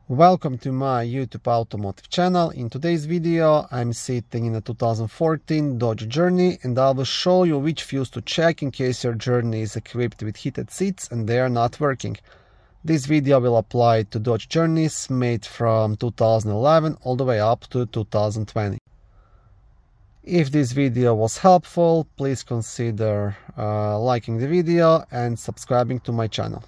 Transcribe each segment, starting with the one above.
Welcome to my YouTube automotive channel. In today's video I'm sitting in a 2014 Dodge Journey and I will show you which fuse to check in case your Journey is equipped with heated seats and they are not working. This video will apply to Dodge Journeys made from 2011 all the way up to 2020. If this video was helpful, please consider liking the video and subscribing to my channel.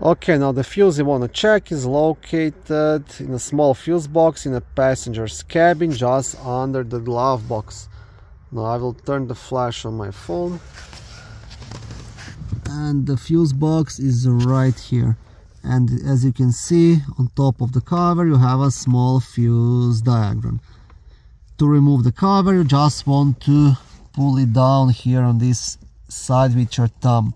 Okay, now the fuse you want to check is located in a small fuse box in a passenger's cabin just under the glove box. Now I will turn the flash on my phone. And the fuse box is right here. And as you can see, on top of the cover you have a small fuse diagram. To remove the cover, you just want to pull it down here on this side with your thumb.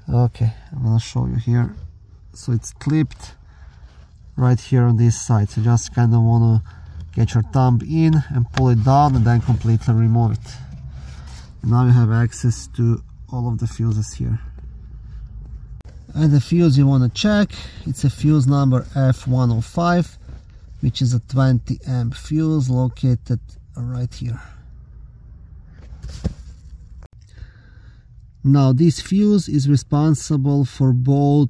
Okay, I'm gonna show you here. So it's clipped right here on this side. So just kind of wanna get your thumb in and pull it down and then completely remove it. And now you have access to all of the fuses here. And the fuse you wanna check, it's a fuse number F105, which is a 20 amp fuse located right here. Now this fuse is responsible for both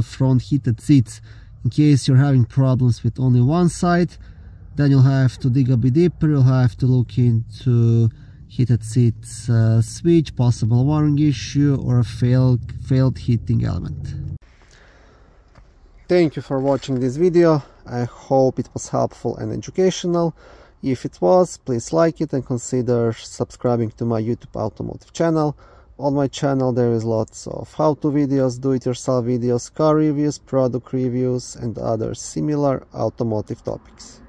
front heated seats. In case you're having problems with only one side, then you'll have to dig a bit deeper. You'll have to look into heated seats switch, possible wiring issue, or a failed heating element. Thank you for watching this video. I hope it was helpful and educational. If it was, please like it and consider subscribing to my YouTube automotive channel. On my channel there is lots of how-to videos, do-it-yourself videos, car reviews, product reviews and other similar automotive topics.